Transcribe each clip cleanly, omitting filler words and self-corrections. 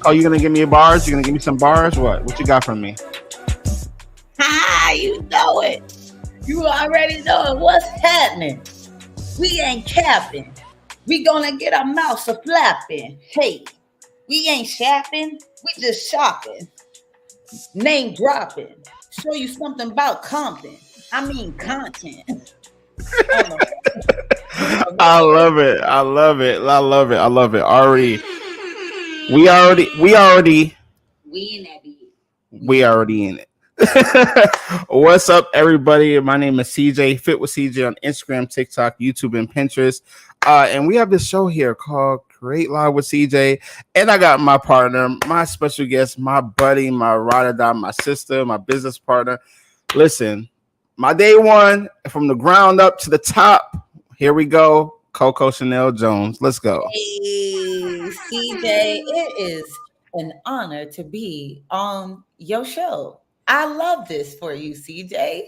Oh, you gonna give me bars? You gonna give me some bars? What you got from me? Hi, you know it. You already know it. What's happening? We ain't capping. We gonna get our mouths a flapping. Hey, we ain't shapping. We just shopping. Name dropping. Show you something about Compton. I mean content. On the, I love it. I love it. I love it. I love it. Already, we already, we in that beat. we already in it. What's up, everybody? My name is CJ, Fit with CJ on Instagram, TikTok, YouTube, and Pinterest. And we have this show here called Create Live with CJ. And I got my partner, my special guest, my buddy, my ride or die, my sister, my business partner. Listen, my day one from the ground up to the top. Here we go. Coco Chanel Jones. Let's go. Hey, CJ, it is an honor to be on your show. I love this for you, CJ.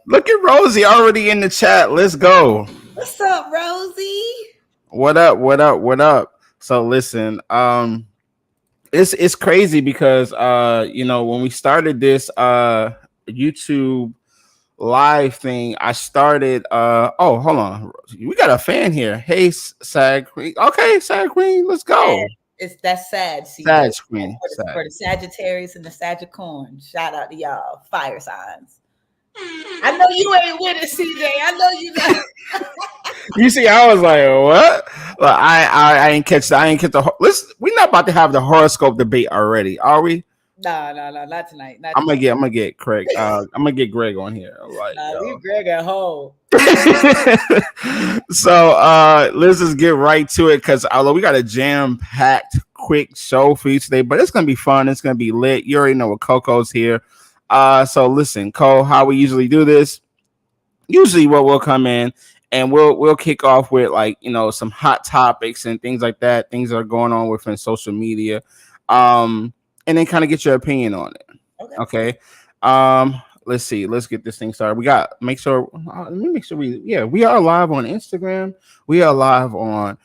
Look at Rosie already in the chat. Let's go. What's up, Rosie? What up? What up? What up? So listen, it's crazy because when we started this YouTube live thing, I started oh, hold on. We got a fan here. Hey, Sag Queen. Okay, Sag Queen, let's go. That's sad, CJ. Sag Queen. For the Sagittarius and the Sagicorn. Shout out to y'all, fire signs. I know you ain't with it, CJ. I know you not. You see, I was like, what? Well, I ain't catch the. I ain't catch the. We're not about to have the horoscope debate already, are we? No, not tonight. I'm gonna get Craig. I'm gonna get Greg on here. Like, leave Greg at home. So let's just get right to it because although we got a jam-packed quick show for you today, but it's gonna be fun. It's gonna be lit. You already know what Coco's here. So listen, Cole, how we usually do this. Usually, what we'll come in and we'll kick off with some hot topics and things like that. Things that are going on within social media. And then kind of get your opinion on it. Okay. Let's see. Let's get this thing started. We got let me make sure we are live on Instagram. We are live on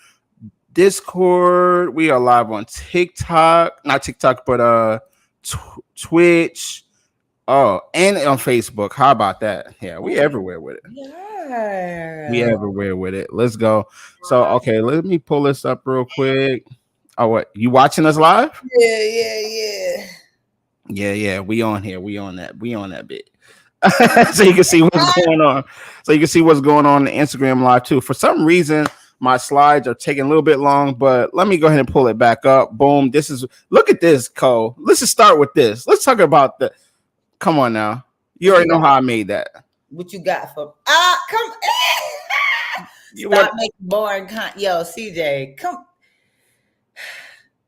Discord. We are live on TikTok. Not TikTok, but Twitch. Oh, and on Facebook. How about that? Yeah, we everywhere with it. Yeah. We everywhere with it. Let's go. So okay, let me pull this up real quick. Oh, what? You watching us live? Yeah. We on here. We on that bit. So you can see what's going on. So you can see what's going on Instagram live too. For some reason, my slides are taking a little bit long, but let me go ahead and pull it back up. Boom. Look at this, Cole. Let's just start with this. Let's talk about come on now. You already know how I made that. What you got for come Stop making boring yo, CJ, come.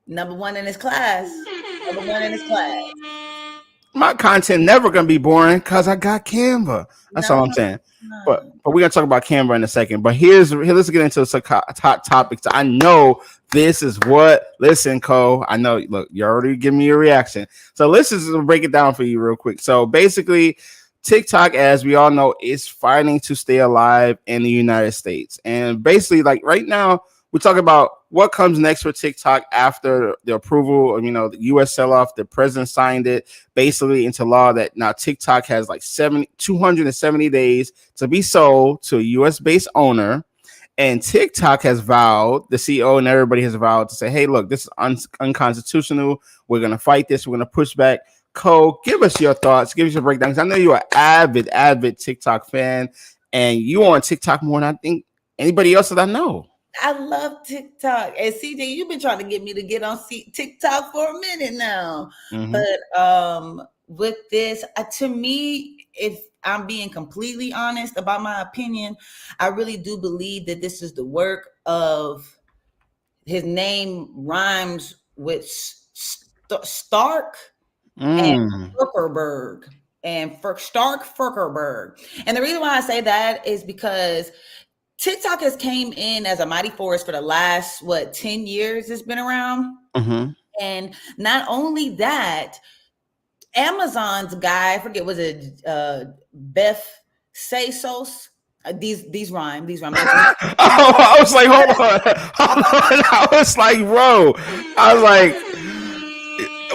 Number one in his class. My content never gonna be boring because I got Canva. That's all I'm saying. No. But we're gonna talk about Canva in a second. But let's get into some hot topics. I know this is what. Listen, Cole. I know. Look, you already giving me your reaction. So let's just break it down for you real quick. So basically, TikTok, as we all know, is fighting to stay alive in the United States. And basically, like right now, we talk about what comes next for TikTok after the approval of, the U.S. sell-off. The president signed it basically into law that now TikTok has 270 days to be sold to a U.S.-based owner. And TikTok has vowed, the CEO and everybody has vowed to say, hey, look, this is unconstitutional. We're going to fight this. We're going to push back. Cole, give us your thoughts. Give us your breakdowns. I know you're an avid TikTok fan, and you on TikTok more than I think anybody else that I know. I love TikTok. And CJ, you've been trying to get me to get on TikTok for a minute now. Mm-hmm. But with this, to me, if I'm being completely honest about my opinion, I really do believe that this is the work of, his name rhymes with Stark and Zuckerberg. And Stark Zuckerberg. And the reason why I say that is because TikTok has came in as a mighty force for the last 10 years it's been around. Mm-hmm. And not only that, Amazon's guy, I forget, was it Beth Bezos? These rhyme. Oh, I was like, hold on. I was like, bro. I was like,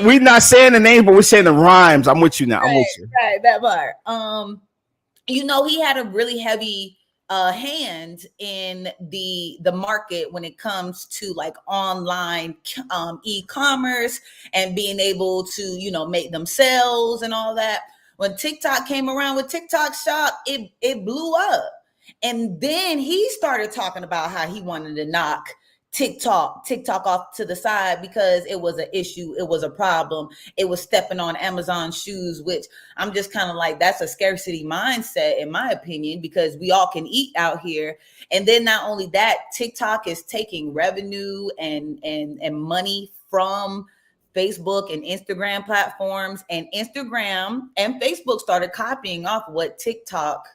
we're not saying the name, but we're saying the rhymes. I'm with you now. I'm with you. Right, that part. He had a really heavy hand in the market when it comes to like online e-commerce and being able to make them sales and all that. When TikTok came around with TikTok Shop, it blew up. And then he started talking about how he wanted to knock TikTok off to the side because it was an issue, it was a problem, it was stepping on Amazon's shoes, which I'm just kind of like, that's a scarcity mindset in my opinion, because we all can eat out here. And then not only that, TikTok is taking revenue and money from Facebook and Instagram platforms, and Instagram and Facebook started copying off what TikTok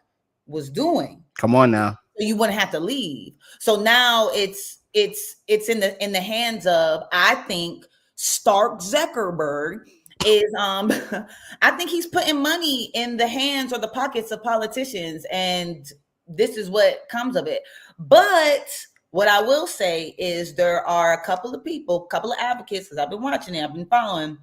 was doing. Come on now. So you wouldn't have to leave. So now it's in the hands of, I think, Stark Zuckerberg is I think he's putting money in the hands or the pockets of politicians, and this is what comes of it. But what I will say is there are a couple of advocates, because I've been watching it, I've been following,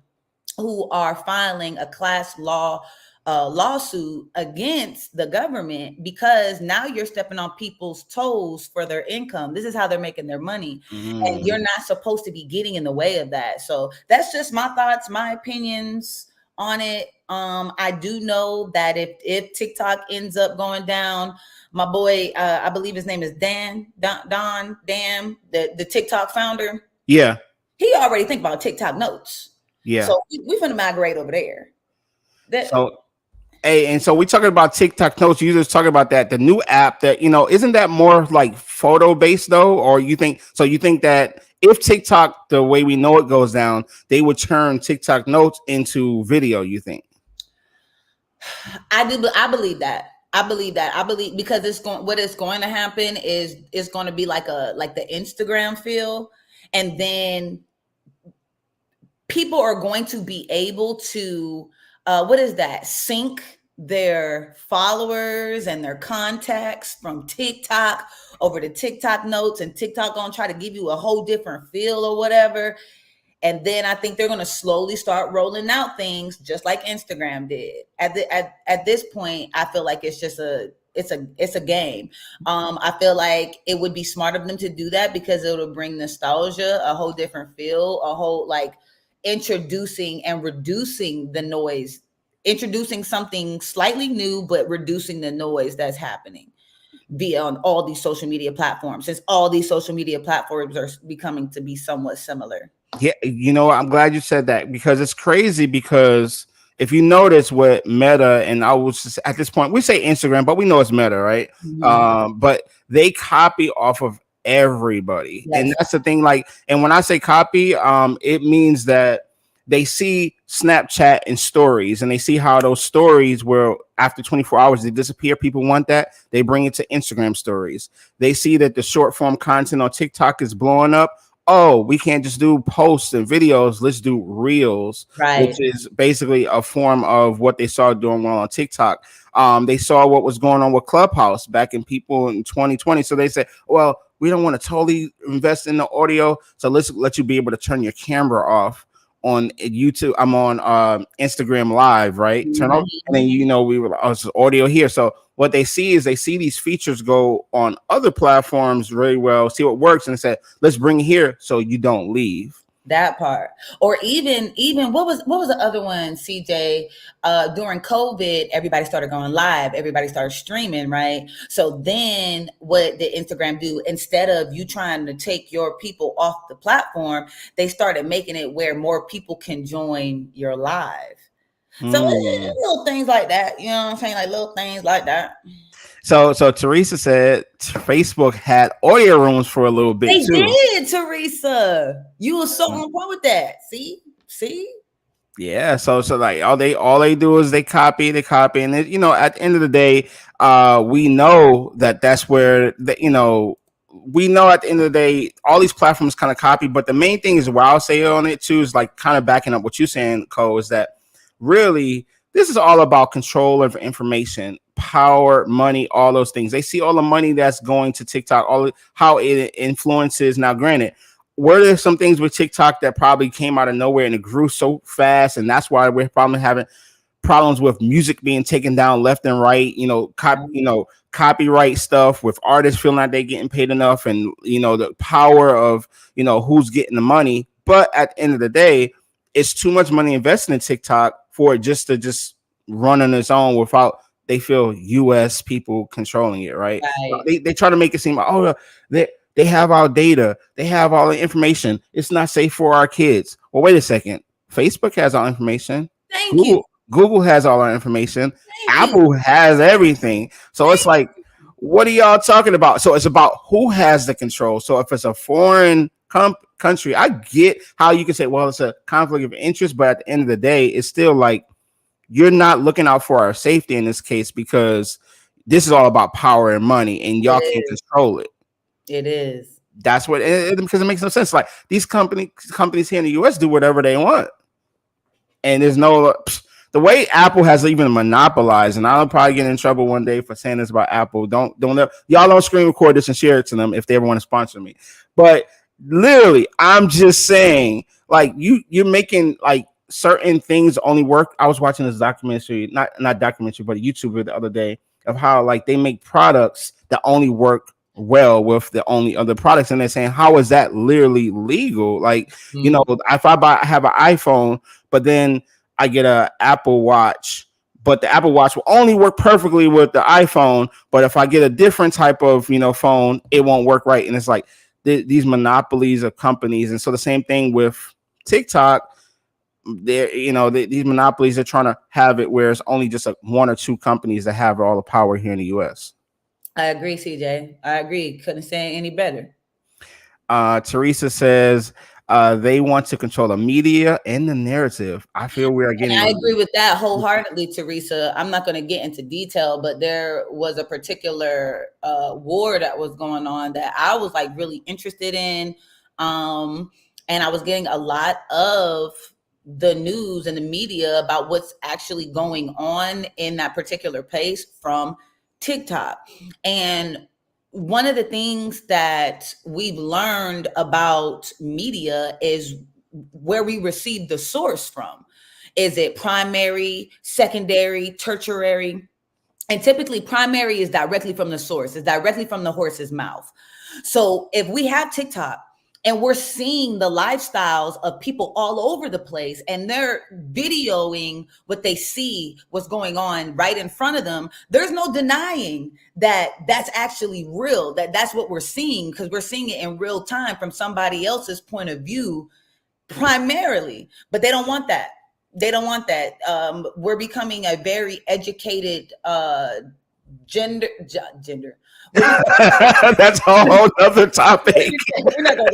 who are filing a class lawsuit against the government, because now you're stepping on people's toes for their income. This is how they're making their money. And you're not supposed to be getting in the way of that. So that's just my thoughts, my opinions on it. I do know that if TikTok ends up going down, my boy, I believe his name is Dan, the TikTok founder. Yeah. He already think about TikTok notes. Yeah. So we're going to migrate over there. So we talking about TikTok notes. You just talking about that, the new app that, isn't that more like photo based though? Or you think that if TikTok, the way we know it goes down, they would turn TikTok notes into video, you think? I believe that. I believe because what is going to happen is it's going to be like the Instagram feel. And then people are going to be able to, sync their followers and their contacts from TikTok over to TikTok notes, and TikTok gonna try to give you a whole different feel or whatever. And then I think they're gonna slowly start rolling out things just like Instagram did. At this point, I feel like it's just it's a game. I feel like it would be smart of them to do that because it would bring nostalgia, a whole different feel, a whole like introducing and reducing the noise, introducing something slightly new, but reducing the noise that's happening via on all these social media platforms, since all these social media platforms are becoming to be somewhat similar. Yeah, I'm glad you said that, because it's crazy, because if you notice what Meta, and I was just, at this point, we say Instagram, but we know it's Meta, right? Mm-hmm. But they copy off of everybody. Yes. And that's the thing. Like, and when I say copy, it means that they see Snapchat and stories, and they see how those stories were after 24 hours, they disappear. People want that. They bring it to Instagram stories. They see that the short form content on TikTok is blowing up. Oh, we can't just do posts and videos. Let's do reels, right? Which is basically a form of what they saw doing well on TikTok. They saw what was going on with Clubhouse back in 2020. So they said, well, we don't want to totally invest in the audio, so let's let you be able to turn your camera off on YouTube. I'm on Instagram Live, right? Mm-hmm. Turn off, and then we were audio here. So what they see is these features go on other platforms really well, see what works, and they said, let's bring it here so you don't leave. That part. Or even what was the other one, CJ? During COVID, everybody started going live, everybody started streaming, right? So then what did Instagram do? Instead of you trying to take your people off the platform, they started making it where more people can join your live. So little things like that, you know what I'm saying? Like little things like that. So Teresa said Facebook had audio rooms for a little bit. They did, Teresa. You were so on point with that. See. Yeah. So like all they do is they copy, and at the end of the day, we know that's where we know at the end of the day, all these platforms kind of copy. But the main thing is what I'll say on it too is like kind of backing up what you're saying, Cole, is that really this is all about control of information, power, money, all those things. They see all the money that's going to TikTok, how it influences. Now, granted, were there some things with TikTok that probably came out of nowhere and it grew so fast, and that's why we're probably having problems with music being taken down left and right, copyright stuff, with artists feeling like they're getting paid enough, and the power of who's getting the money. But at the end of the day, it's too much money invested in TikTok for it just run on its own without they feel US people controlling it, right? Right. They try to make it seem like, oh, they have our data, they have all the information, it's not safe for our kids. Well, wait a second. Facebook has our information. Thank you. Google has all our information. Thank you. Apple has everything. So it's like, what are y'all talking about? So it's about who has the control. So if it's a foreign country, I get how you can say, well, it's a conflict of interest, but at the end of the day, it's still like you're not looking out for our safety in this case, because this is all about power and money, and y'all can't control it. It is. That's what because it makes no sense. Like these companies here in the US do whatever they want, and there's no the way Apple has even monopolized, and I'll probably get in trouble one day for saying this about Apple. Don't y'all don't screen record this and share it to them if they ever want to sponsor me. But literally, I'm just saying, like you're making like certain things only work. I was watching this documentary, not documentary, but a YouTuber the other day of how like they make products that only work well with the only other products, and they're saying, how is that literally legal? Like, if I have an iPhone, but then I get a Apple Watch, but the Apple Watch will only work perfectly with the iPhone, but if I get a different type of phone, it won't work right. And it's like these monopolies of companies. And so the same thing with TikTok, these monopolies are trying to have it where it's only just one or two companies that have all the power here in the US. I agree, CJ. I agree. Couldn't say any better. Teresa says they want to control the media and the narrative. I feel we are getting. And I agree with that wholeheartedly, Teresa. I'm not going to get into detail, but there was a particular war that was going on that I was like really interested in, and I was getting a lot of the news and the media about what's actually going on in that particular place from TikTok. And one of the things that we've learned about media is where we receive the source from. Is it primary, secondary, tertiary? And typically primary is directly from the source. It's directly from the horse's mouth. So if we have TikTok and we're seeing the lifestyles of people all over the place, and they're videoing what they see, what's going on right in front of them, there's no denying that that's actually real, that's what we're seeing, because we're seeing it in real time from somebody else's point of view primarily. But they don't want that. They don't want that. We're becoming a very educated gender. That's a whole other topic. We're not gonna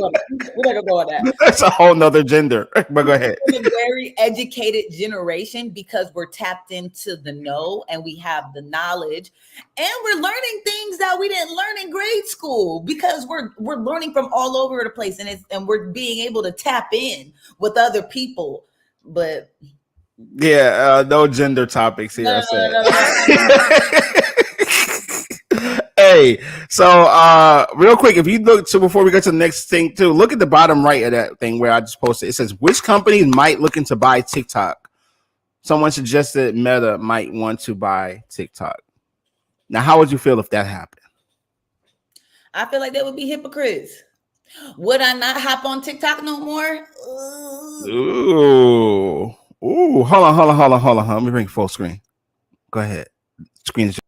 go on that. That's a whole nother gender. But go ahead. We're a very educated generation because we're tapped into the know and we have the knowledge, and we're learning things that we didn't learn in grade school because we're learning from all over the place, and we're being able to tap in with other people. But yeah, no gender topics here. No. Hey, so real quick, if you look to before we go to the next thing too, look at the bottom right of that thing where I just posted. It says which companies might looking to buy TikTok. Someone suggested Meta might want to buy TikTok. Now, how would you feel if that happened? I feel like they would be hypocrites. Would I not hop on TikTok no more? Ooh, hold on. Let me bring full screen. Go ahead. Screen is.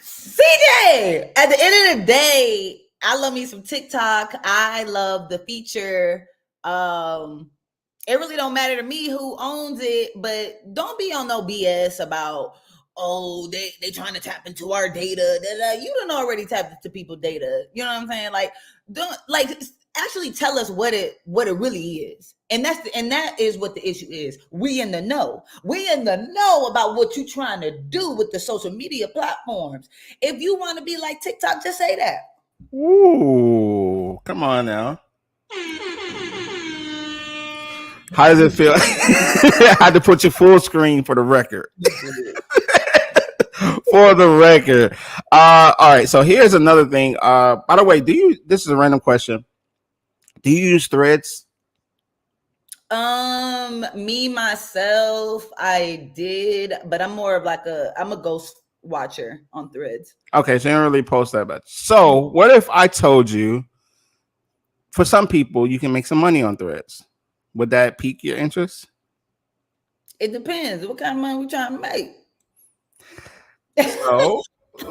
CJ, at the end of the day, I love me some TikTok. I love the feature. It really don't matter to me who owns it, but don't be on no BS about, oh, they trying to tap into our data. You don't already tap into people's data. You know what I'm saying? Like, don't actually tell us what it really is. And that is what the issue is. We in the know. We in the know about what you're trying to do with the social media platforms. If you want to be like TikTok, just say that. Ooh, come on now. How does it feel? I had to put your full screen for the record. For the record. All right. So here's another thing. By the way, this is a random question. Do you use Threads? Me myself, I did, but I'm more of like I'm a ghost watcher on Threads. Okay, so you don't really post that much. So what if I told you, for some people, you can make some money on Threads? Would that pique your interest? It depends. What kind of money we trying to make? So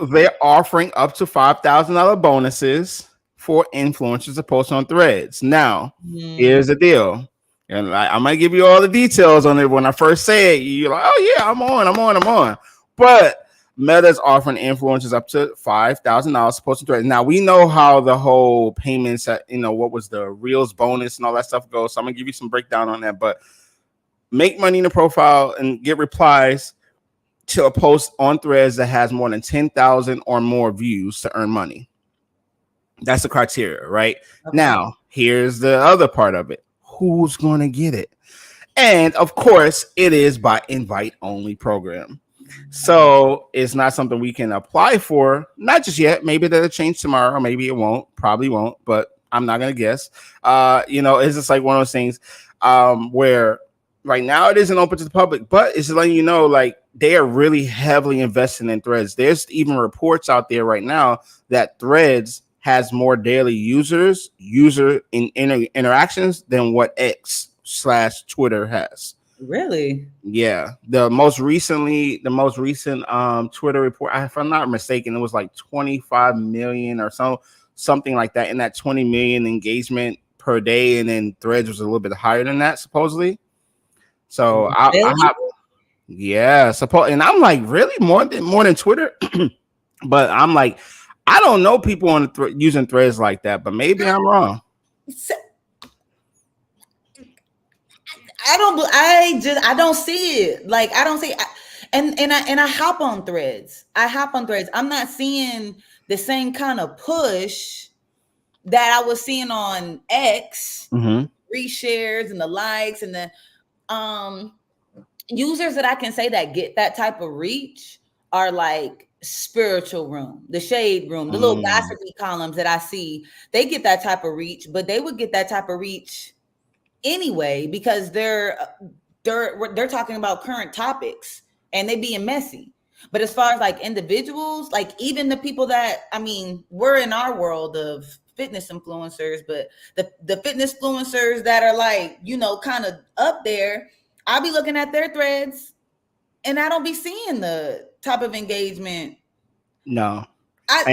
they're offering up to $5,000 bonuses for influencers to post on Threads. Now, here's the deal. And I might give you all the details on it. When I first say it, you're like, oh yeah, I'm on. But Meta's offering influencers up to $5,000 to post on Threads. Now we know how the whole payments, what was the Reels bonus and all that stuff goes. So I'm gonna give you some breakdown on that. But make money in the profile and get replies to a post on Threads that has more than 10,000 or more views to earn money. That's the criteria, right? Okay. Now, here's the other part of it. Who's going to get it? And of course, it is by invite only program. So it's not something we can apply for, not just yet. Maybe that'll change tomorrow. Maybe it won't, probably won't, but I'm not going to guess. It's just like one of those things where right now it isn't open to the public, but it's letting you know, like, they are really heavily investing in Threads. There's even reports out there right now that Threads has more daily user interactions than what X/Twitter has. Really? Yeah. The most recent Twitter report, if I'm not mistaken, it was like 25 million or something like that. In that 20 million engagement per day, and then Threads was a little bit higher than that, supposedly. So I have, yeah, and I'm like, really more than Twitter, but I'm like, I don't know people on using Threads like that, but maybe I'm wrong. I don't see it. Like, I don't see it. And I hop on Threads. I'm not seeing the same kind of push that I was seeing on X, reshares and the likes and the users that I can say that get that type of reach are like Spiritual Room, the Shade Room, the little gossipy columns that I see. They get that type of reach, but they would get that type of reach anyway because they're talking about current topics and they being messy. But as far as like individuals, like even the people that, I mean, we're in our world of fitness influencers, but the fitness influencers that are like, kind of up there, I'll be looking at their threads and I don't be seeing the type of engagement. No. I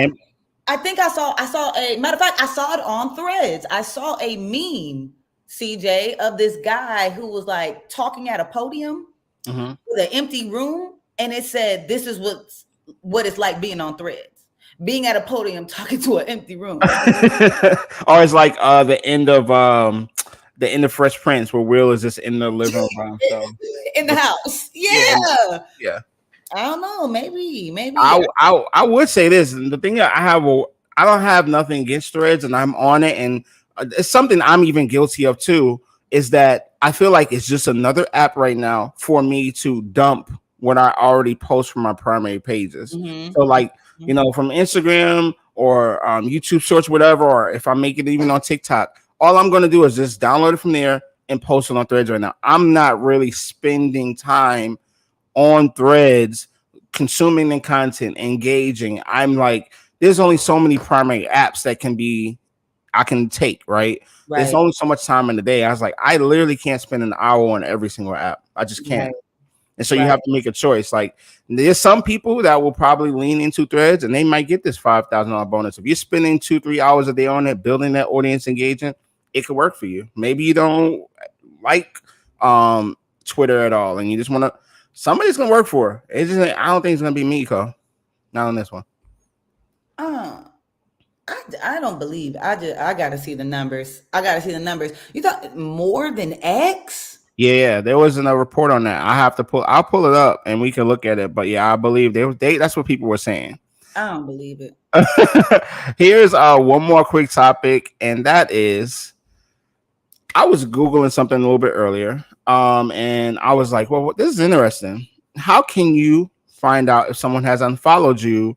think I saw a matter of fact, I saw it on Threads. I saw a meme, CJ, of this guy who was like talking at a podium with an empty room, and it said, "This is what it's like being on Threads, being at a podium talking to an empty room." Or it's like the end of Fresh Prince, where Will is just in the living room in the house. Yeah. I don't know. Maybe. I would say this. The thing that I don't have nothing against Threads, and I'm on it, and it's something I'm even guilty of too. Is that I feel like it's just another app right now for me to dump what I already post from my primary pages. So like, from Instagram or YouTube Shorts, whatever, or if I make it even on TikTok, all I'm going to do is just download it from there and post it on Threads right now. I'm not really spending time on Threads, consuming the content, engaging. I'm like, there's only so many primary apps that I can take, right? There's only so much time in the day. I was like, I literally can't spend an hour on every single app. I just can't. Right. And so you have to make a choice. Like, there's some people that will probably lean into Threads and they might get this $5,000 bonus. If you're spending 2-3 hours a day on it, building that audience engagement, it could work for you. Maybe you don't like Twitter at all and you just want to, somebody's going to work for it. It's just, I don't think it's going to be me, Cole. Not on this one. I don't believe. I got to see the numbers. You thought more than X? Yeah, there wasn't a report on that. I'll pull it up and we can look at it. But yeah, I believe that's what people were saying. I don't believe it. Here's one more quick topic, and that is I was Googling something a little bit earlier. And I was like, well, this is interesting. How can you find out if someone has unfollowed you?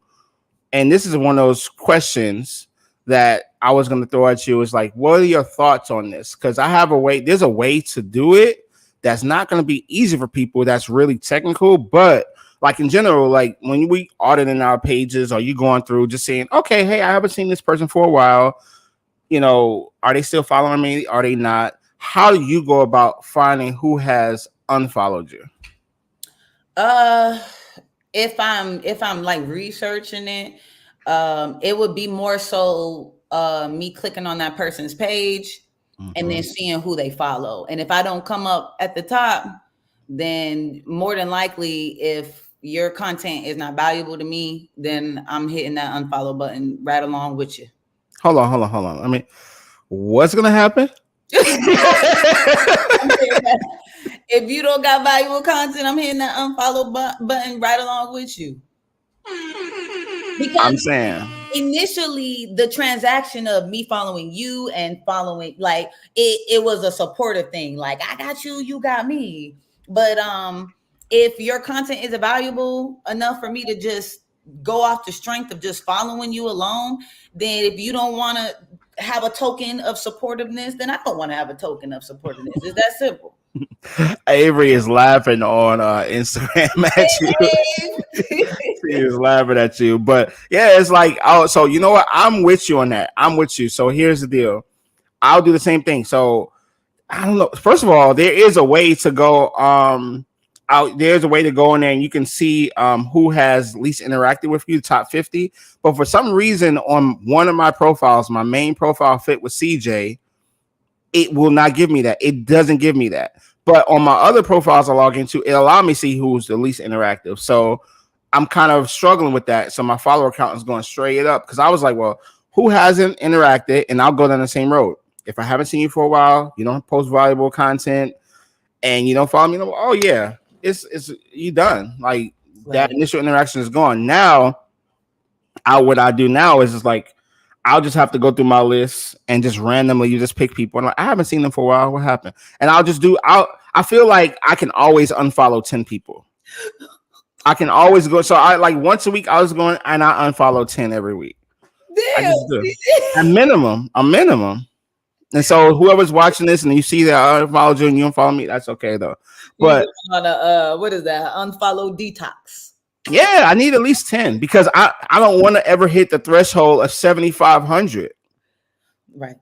And this is one of those questions that I was going to throw at you. Is like, what are your thoughts on this? Because I have a way, there's a way to do it that's not going to be easy for people. That's really technical. But like in general, like when we auditing our pages, or you going through just saying, okay, hey, I haven't seen this person for a while. Are they still following me? Are they not? How do you go about finding who has unfollowed you? If I'm like researching it, it would be more so me clicking on that person's page and then seeing who they follow. And if I don't come up at the top, then more than likely, if your content is not valuable to me, then I'm hitting that unfollow button right along with you. Hold on. I mean, what's gonna happen? If you don't got valuable content, I'm hitting that unfollow button right along with you. Because I'm saying initially the transaction of me following you and following, like it was a supportive thing. Like, I got you, you got me. But if your content is valuable enough for me to just go off the strength of just following you alone, then if you don't want to have a token of supportiveness, then I don't want to have a token of supportiveness. It's that simple. Avery is laughing on Instagram at you. She is laughing at you. But yeah, it's like, oh, so you know what? I'm with you on that. I'm with you. So here's the deal. I'll do the same thing. So I don't know. First of all, there is a way to go out. There's a way to go in there and you can see who has least interacted with you, top 50. But for some reason, on one of my profiles, my main profile fit with CJ, it will not give me that. It doesn't give me that. But on my other profiles I log into, it allows me to see who's the least interactive. So I'm kind of struggling with that. So my follower count is going straight up because I was like, well, who hasn't interacted? And I'll go down the same road. If I haven't seen you for a while, you don't post valuable content, and you don't follow me, oh yeah, it's you done. Like that initial interaction is gone. Now, what I do now is just like, I'll just have to go through my list and just randomly you just pick people. And like, I haven't seen them for a while. What happened? And I feel like I can always unfollow 10 people. I can always go. So I like once a week I was going and I unfollow 10 every week. Damn. I just do. A minimum. And so whoever's watching this and you see that I unfollowed you and you don't follow me, that's okay though. But on a what is that? Unfollow detox. Yeah, I need at least 10 because I don't want to ever hit the threshold of 7,500. Right.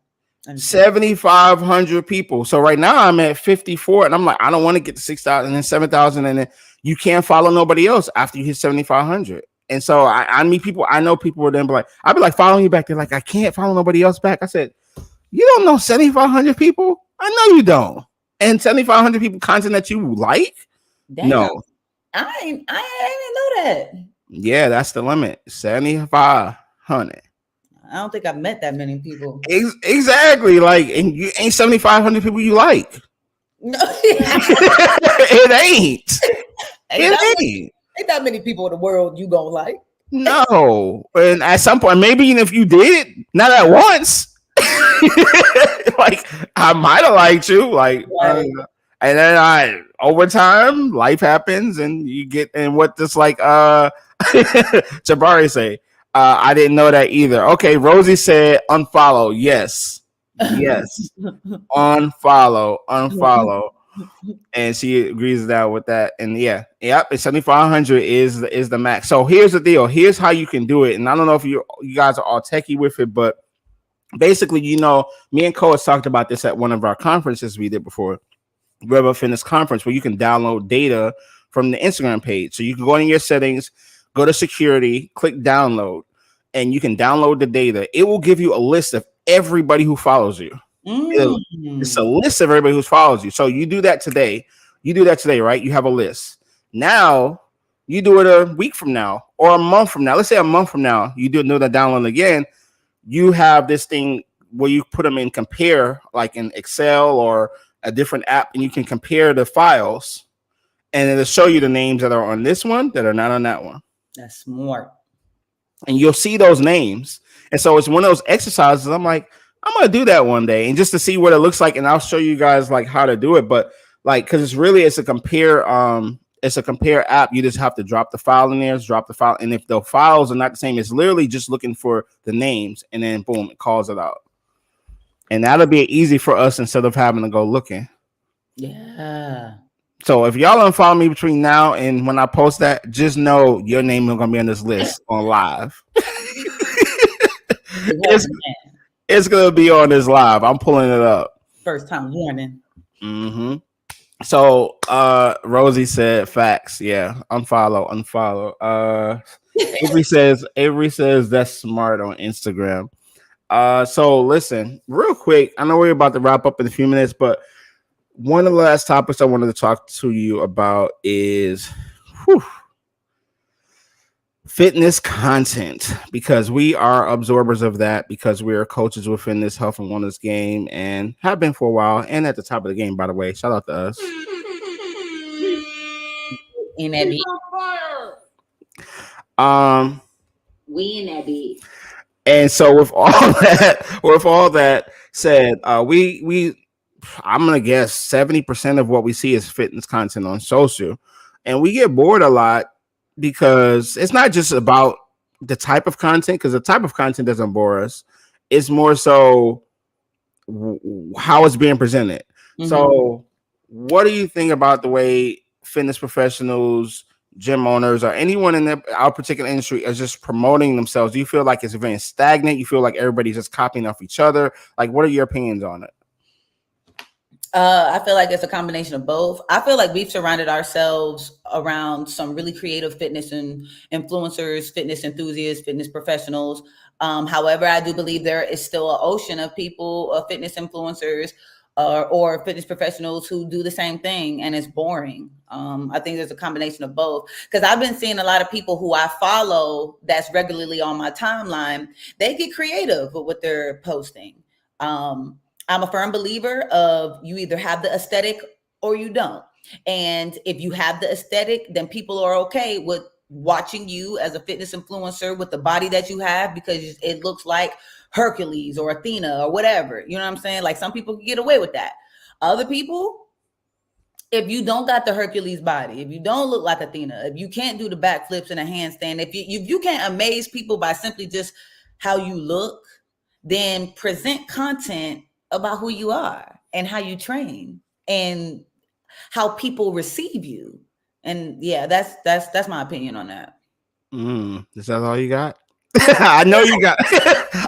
7,500 people. So right now I'm at 54 and I'm like, I don't want to get to 6,000 and then 7,000 and then you can't follow nobody else after you hit 7,500. And so I meet people, I know people would then be like, I'd be like following you back. They're like, I can't follow nobody else back. I said, you don't know 7,500 people? I know you don't. And 7,500 people content that you like? Damn. No. I didn't know that. Yeah, that's the limit. 7,500. I don't think I've met that many people. Exactly. Like, and you ain't 7,500 people you like. No. It ain't. Ain't that many people in the world you gonna like. No. And at some point, maybe even if you did, not at once. Like, I might have liked you. Like, right. And then over time, life happens and you get, and what this like Jabari say, I didn't know that either. Okay, Rosie said unfollow. Yes. Unfollow. And she agrees with that. And yep, 7,500 is the max. So here's the deal. Here's how you can do it. And I don't know if you guys are all techie with it, but basically, me and Cole has talked about this at one of our conferences we did before. Rebel Fitness Conference, where you can download data from the Instagram page. So you can go in your settings, go to security, click download, and you can download the data. It will give you a list of everybody who follows you. It's a list of everybody who follows you. So you do that today. Right? You have a list. Now you do it a week from now or a month from now. Let's say a month from now, you do another download again. You have this thing where you put them in compare, like in Excel or a different app, and you can compare the files and it'll show you the names that are on this one that are not on that one. That's smart. And you'll see those names. And so it's one of those exercises. I'm like, I'm gonna do that one day and just to see what it looks like, and I'll show you guys like how to do it. But like, because it's a compare app. You just have to drop the file in there, drop the file, and if the files are not the same, it's literally just looking for the names, and then boom, it calls it out. And that'll be easy for us instead of having to go looking. Yeah. So if y'all unfollow me between now and when I post that, just know your name is gonna be on this list on live. it's, it's gonna be on this live. I'm pulling it up. First time warning. Mm-hmm. So Rosie said facts. Yeah, unfollow. Avery says that's smart on Instagram. So listen, real quick. I know we're about to wrap up in a few minutes, but one of the last topics I wanted to talk to you about is fitness content, because we are absorbers of that, because we are coaches within this health and wellness game and have been for a while, and at the top of the game, by the way. Shout out to us. In that beat. We in that beat. And so with all that said, I'm gonna guess 70% of what we see is fitness content on social, and we get bored a lot because it's not just about the type of content, because the type of content doesn't bore us. It's more so how it's being presented. Mm-hmm. So what do you think about the way fitness professionals, gym owners, or anyone in our particular industry is just promoting themselves? Do you feel like it's very stagnant? You feel like everybody's just copying off each other? Like, what are your opinions on it? I feel like it's a combination of both. I feel like we've surrounded ourselves around some really creative fitness and influencers, fitness enthusiasts, fitness professionals. However, I do believe there is still an ocean of people, fitness influencers or fitness professionals who do the same thing, and it's boring. I think there's a combination of both, because I've been seeing a lot of people who I follow that's regularly on my timeline. They get creative with what they're posting. I'm a firm believer of you either have the aesthetic or you don't. And if you have the aesthetic, then people are okay with watching you as a fitness influencer with the body that you have, because it looks like Hercules or Athena or whatever. You know what I'm saying? Like, some people can get away with that. Other people, if you don't got the Hercules body, if you don't look like Athena, if you can't do the backflips and a handstand, if you can't amaze people by simply just how you look, then present content about who you are and how you train and how people receive you. And yeah, that's my opinion on that. Is that all you got? I know you got.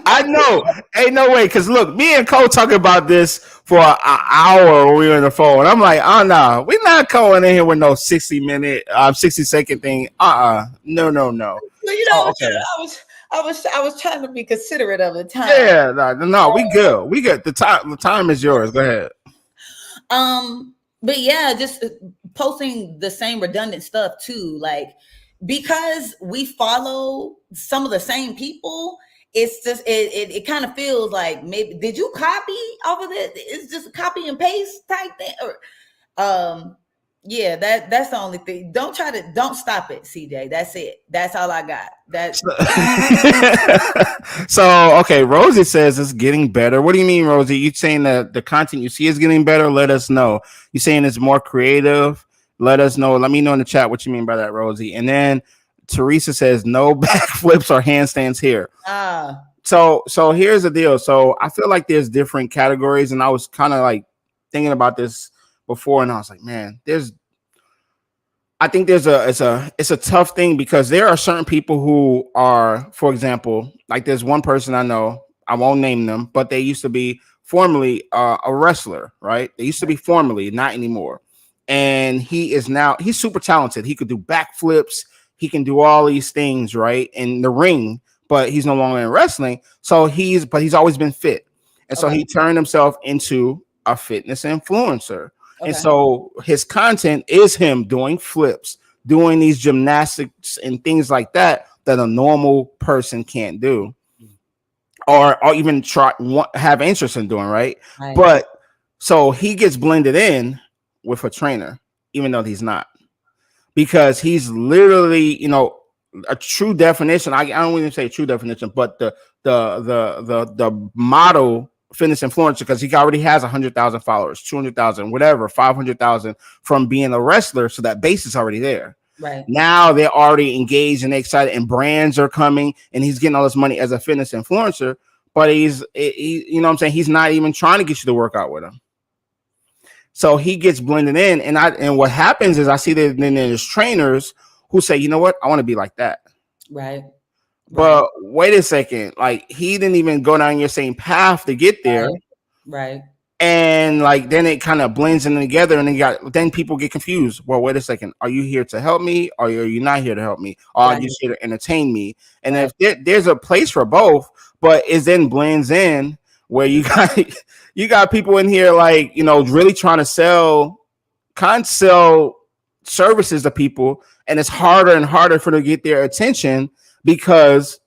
I know. Ain't no way. Because look, me and Cole talking about this for an hour when we were on the phone. I'm like, oh no, we're not going in here with no 60-second thing. No. Well, you know, okay. I was trying to be considerate of the time. Yeah, no, we good. We good. The time is yours. Go ahead. But yeah, just posting the same redundant stuff too, like, because we follow some of the same people. It's just it kind of feels like, maybe did you copy off of it? It's just a copy and paste type thing, or yeah, that's the only thing. Don't stop it, CJ. That's it. That's all I got. So okay, Rosie says it's getting better. What do you mean, Rosie? You saying that the content you see is getting better? Let us know. You saying it's more creative? Let us know. Let me know in the chat what you mean by that, Rosie. And then Teresa says no backflips or handstands here. So here's the deal. So I feel like there's different categories, and I was kind of like thinking about this before, and I was like, man, I think it's a tough thing, because there are certain people who are, for example, like there's one person I know, I won't name them, but they used to be formerly a wrestler, right? They used to be formerly, not anymore. And he's super talented. He could do backflips. He can do all these things, right, in the ring, but he's no longer in wrestling. So he's always been fit. And so he turned himself into a fitness influencer. Okay. And so his content is him doing flips, doing these gymnastics and things like that a normal person can't do, or even have interest in doing, right? But so he gets blended in with a trainer, even though he's not, because he's literally, a true definition. I don't even say true definition, but the model fitness influencer because he already has 100,000 followers, 200,000, whatever, 500,000 from being a wrestler. So that base is already there. Right. Now they're already engaged and excited, and brands are coming, and he's getting all this money as a fitness influencer. But you know what I'm saying? He's not even trying to get you to work out with him. So he gets blended in, and what happens is I see that then there's trainers who say, you know what, I want to be like that. Right. But wait a second, like he didn't even go down your same path to get there. Right. And like then it kind of blends in together, and then people get confused. Well, wait a second, are you here to help me, or are you not here to help me, or are you here to entertain me? And if there's a place for both, but it then blends in where you got people in here like, you know, really trying to sell services to people, and it's harder and harder for them to get their attention because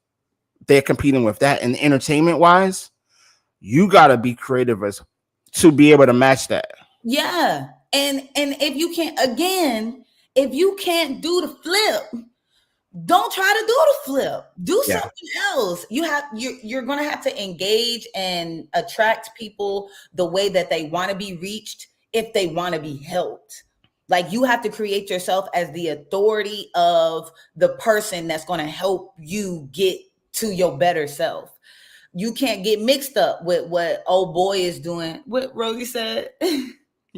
they're competing with that. And entertainment wise, you got to be creative as to be able to match that. Yeah. And if you can't, again, if you can't do the flip, don't try to do the flip. Do something else. You're going to have to engage and attract people the way that they want to be reached if they want to be helped. Like you have to create yourself as the authority of the person that's going to help you get to your better self. You can't get mixed up with what old boy is doing. What Rosie said.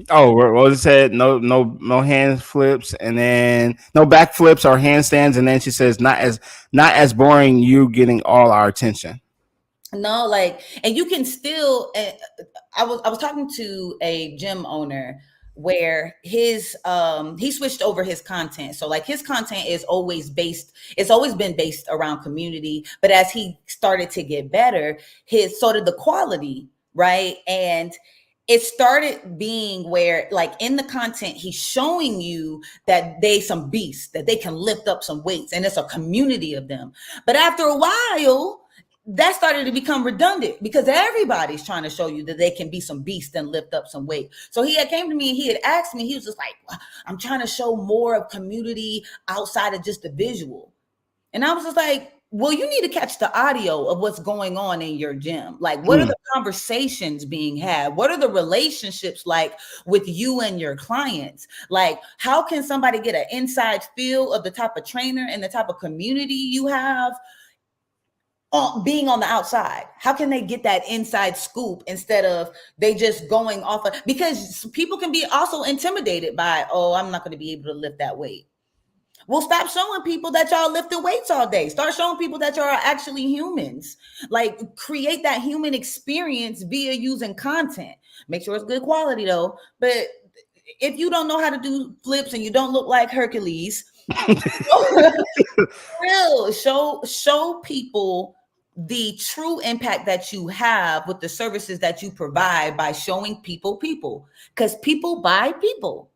Oh, Rosie said no hand flips, and then no back flips or handstands, and then she says not as boring. You getting all our attention. No, like, and you can still. I was talking to a gym owner where his he switched over his content. So like his content it's always been based around community, but as he started to get better, so did the quality, right? And it started being where like in the content he's showing you that they some beasts, that they can lift up some weights, and it's a community of them. But after a while, that started to become redundant because everybody's trying to show you that they can be some beast and lift up some weight. So he had came to me and he had asked me, he was just like, I'm trying to show more of community outside of just the visual. And I was just like, well, you need to catch the audio of what's going on in your gym. Like, what are the conversations being had? What are the relationships like with you and your clients? Like, how can somebody get an inside feel of the type of trainer and the type of community you have being on the outside? How can they get that inside scoop instead of they just going off of, because people can be also intimidated by, oh, I'm not going to be able to lift that weight. Well, stop showing people that y'all lifting weights all day. Start showing people that y'all are actually humans. Like create that human experience via using content. Make sure it's good quality though. But if you don't know how to do flips and you don't look like Hercules, real show people the true impact that you have with the services that you provide by showing people, because people buy people.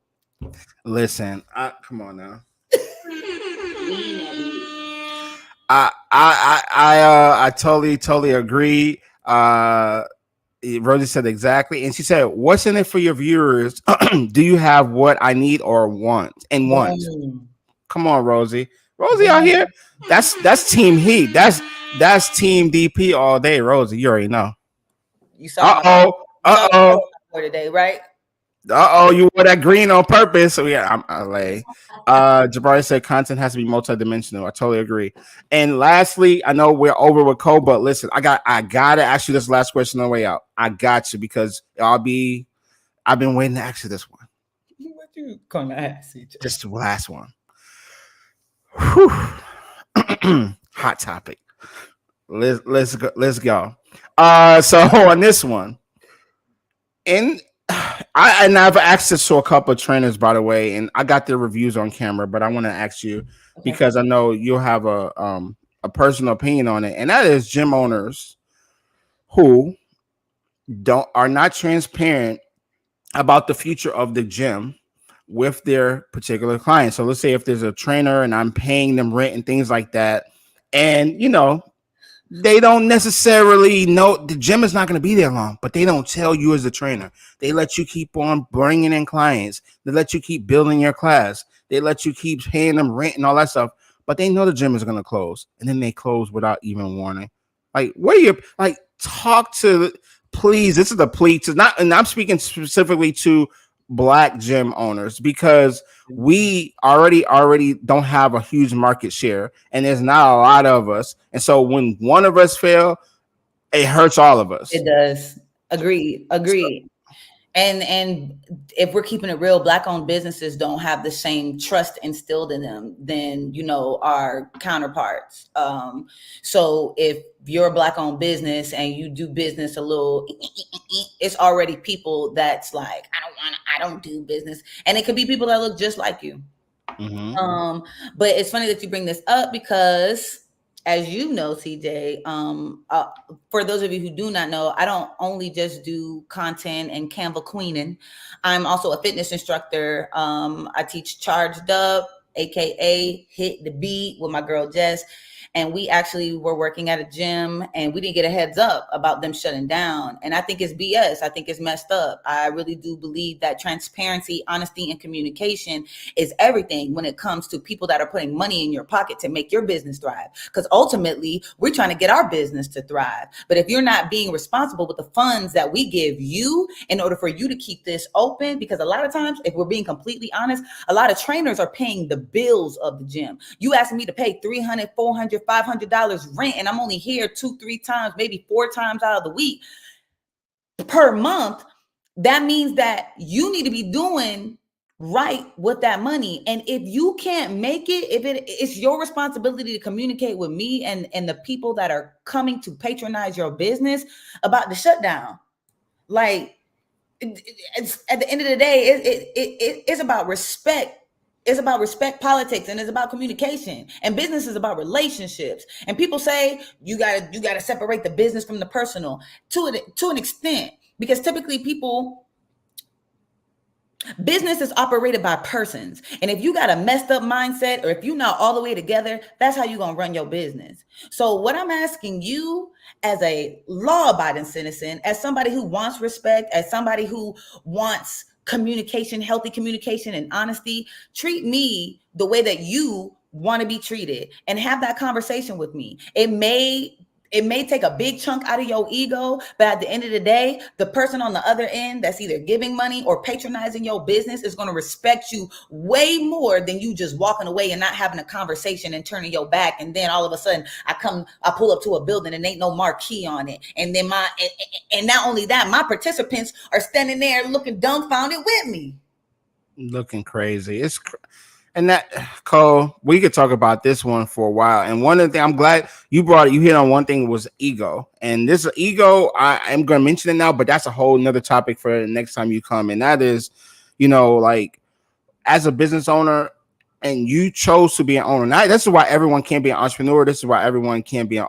Listen, come on now. I totally agree. Rosie said exactly, and she said, "What's in it for your viewers? Do you have what I need or want and want?" Come on, Rosie out here. That's Team Heat. That's Team DP all day, Rosie. You already know. You saw for today, right? You wore that green on purpose. So yeah, I'm LA. Jabari said content has to be multidimensional. I totally agree. And lastly, I know we're over with Coco, but listen, I gotta ask you this last question on the way out. I got you because I've been waiting to ask you this one. What you gonna ask? Just the last one. Whew. Hot topic. Let's go. So on this one, I've asked this to a couple of trainers, by the way, and I got their reviews on camera, but I want to ask you because I know you'll have a personal opinion on it, and that is gym owners who are not transparent about the future of the gym with their particular clients. So let's say if there's a trainer and I'm paying them rent and things like that, and you know, they don't necessarily know the gym is not going to be there long, but they don't tell you as a trainer. They let you keep on bringing in clients. They let you keep building your class. They let you keep paying them rent and all that stuff, but they know the gym is going to close, and then they close without even warning. Like, talk to please, this is a plea to not, and I'm speaking specifically to Black gym owners, because we already don't have a huge market share, and there's not a lot of us, and so when one of us fail, it hurts all of us. It does. Agreed. Agreed. And if we're keeping it real, Black owned businesses don't have the same trust instilled in them than, you know, our counterparts. So if you're a Black owned business and you do business a little, it's already people that's like, I don't do business, and it could be people that look just like you. Mm-hmm. But it's funny that you bring this up because, as you know, CJ, for those of you who do not know, I don't only just do content and Canva queening. I'm also a fitness instructor. I teach Charged Up, aka Hit the Beat, with my girl Jess. And we actually were working at a gym and we didn't get a heads up about them shutting down. And I think it's BS. I think it's messed up. I really do believe that transparency, honesty, and communication is everything when it comes to people that are putting money in your pocket to make your business thrive. Because ultimately, we're trying to get our business to thrive. But if you're not being responsible with the funds that we give you in order for you to keep this open, because a lot of times, if we're being completely honest, a lot of trainers are paying the bills of the gym. You asking me to pay $300, $400, $500 rent, and I'm only here 2-3 times, maybe 4 times out of the week per month. That means that you need to be doing right with that money. And if you can't make it, it's your responsibility to communicate with me and the people that are coming to patronize your business about the shutdown. Like, it's, at the end of the day, it's about respect. It's about respect politics, and it's about communication, and business is about relationships. And people say you gotta separate the business from the personal to an extent, because typically business is operated by persons. And if you got a messed up mindset, or if you're not all the way together, that's how you're going to run your business. So what I'm asking you, as a law-abiding citizen, as somebody who wants respect, as somebody who wants communication, healthy communication and honesty, treat me the way that you want to be treated and have that conversation with me. It may take a big chunk out of your ego, but at the end of the day, the person on the other end that's either giving money or patronizing your business is going to respect you way more than you just walking away and not having a conversation and turning your back. And then all of a sudden I pull up to a building and ain't no marquee on it. And then and not only that, my participants are standing there looking dumbfounded with me. Looking crazy. And that, Cole, we could talk about this one for a while. And one of the things I'm glad you hit on one thing was ego. And this ego, I am going to mention it now, but that's a whole nother topic for the next time you come. And that is, like, as a business owner, and you chose to be an owner. Now, this is why everyone can't be an entrepreneur. This is why everyone can't be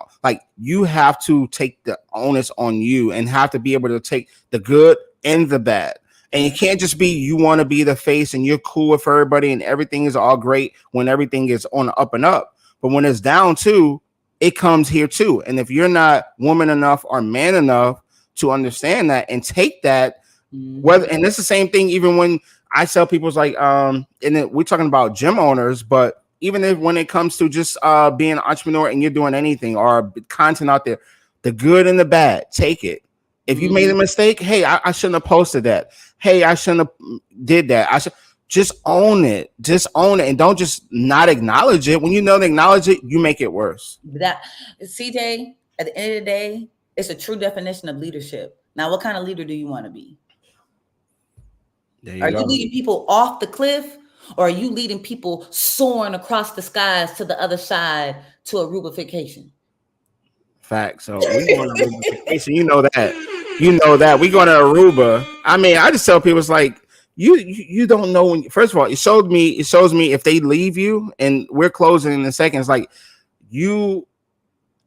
you have to take the onus on you and have to be able to take the good and the bad. And you can't just be, you want to be the face and you're cool with everybody and everything is all great when everything is on the up and up. But when it's down too, it comes here too. And if you're not woman enough or man enough to understand that and take that, and it's the same thing, even when I tell people, it's like, and we're talking about gym owners, but even when it comes to just being an entrepreneur and you're doing anything or content out there, the good and the bad, take it. If you made a mistake, hey, I shouldn't have posted that. Hey, I shouldn't have did that. I should just own it. Just own it, and don't just not acknowledge it. When you know to acknowledge it, you make it worse. That, CJ, at the end of the day, it's a true definition of leadership. Now, what kind of leader do you want to be? Are you leading people off the cliff, or are you leading people soaring across the skies to the other side to Aruba vacation? Fact. So we going to Aruba vacation. You know that. We going to Aruba. I mean, I just tell people, it's like, you don't know when. First of all, it shows me if they leave you, and we're closing in a second. It's like you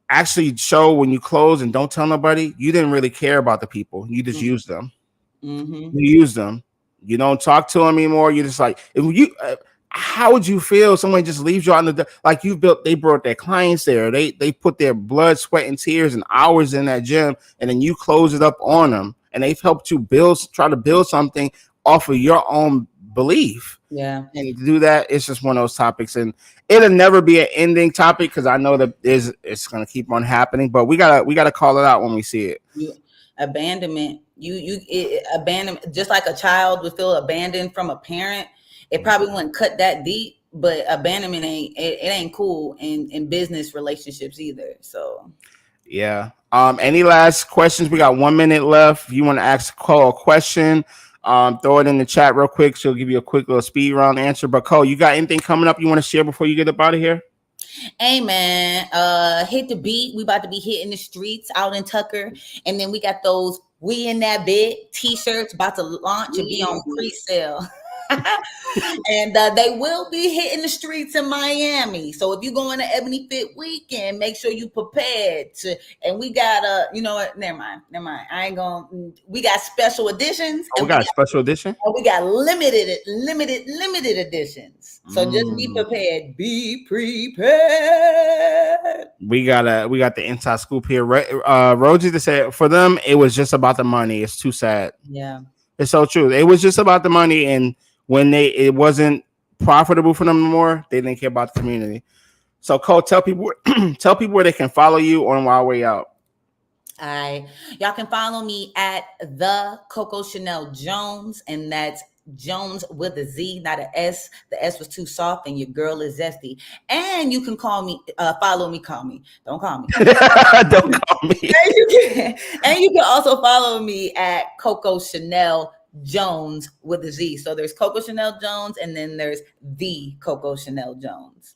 actually show when you close and don't tell nobody. You didn't really care about the people. You just use them. You use them. You don't talk to them anymore. You're just like, how would you feel if someone just leaves you out in the they brought their clients there. They put their blood, sweat, and tears and hours in that gym, and then you close it up on them, and they've helped you try to build something off of your own belief. Yeah. And to do that, it's just one of those topics, and it'll never be an ending topic because I know that it's going to keep on happening, but we gotta call it out when we see it. abandonment, abandonment, just like a child would feel abandoned from a parent. It probably wouldn't cut that deep, but abandonment ain't cool in business relationships either. So yeah. Any last questions? We got 1 minute left. If you want to ask Cole a question, throw it in the chat real quick. She'll give you a quick little speed round answer. But Cole, you got anything coming up you want to share before you get up out of here? Hey man, hit the beat. We about to be hitting the streets out in Tucker, and then we got those "We in That Bit" t-shirts about to launch and be on pre-sale. And they will be hitting the streets in Miami. So if you go on the Ebony Fit weekend, make sure you prepared to. And we got you know what? Never mind. I ain't gonna. We got special editions. We got a special edition. And we got limited editions. So just be prepared. Be prepared. We got the inside scoop here. Rosie to say for them, it was just about the money. It's too sad. Yeah, it's so true. It was just about the money, and when it wasn't profitable for them anymore, they didn't care about the community. So Cole, tell people where they can follow you on Wild Way Out. All right, y'all can follow me at the Coco Chanel Jones, and that's Jones with a Z, not an S. The S was too soft, and your girl is zesty. And you can call me, follow me, call me. Don't call me. Don't call me. And you can also follow me at Coco Chanel Jones with a Z. So there's Coco Chanel Jones, and then there's the Coco Chanel Jones.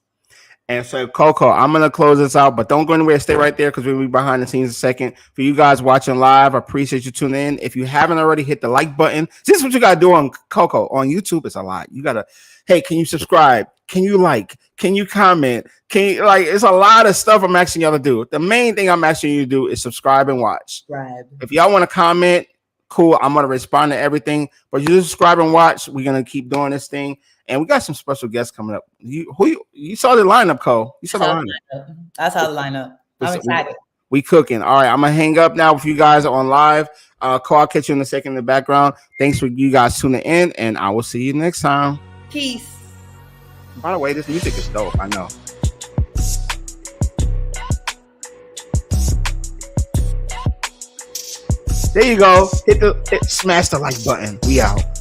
And so, Coco, I'm going to close this out, but don't go anywhere. Stay right there because we'll be behind the scenes in a second. For you guys watching live, I appreciate you tuning in. If you haven't already, hit the like button. This is what you got to do on Coco. On YouTube, it's a lot. You got to, hey, can you subscribe? Can you like? Can you comment? It's a lot of stuff I'm asking y'all to do. The main thing I'm asking you to do is subscribe and watch. Right. If y'all want to comment, cool. I'm going to respond to everything. But you subscribe and watch. We're going to keep doing this thing. And we got some special guests coming up. You saw the lineup, Cole. You saw the lineup. I saw the lineup. I'm excited. We cooking. All right, I'm gonna hang up now with you guys on live. Cole, I'll catch you in a second in the background. Thanks for you guys tuning in, and I will see you next time. Peace. By the way, this music is dope. I know. There you go. Smash the like button. We out.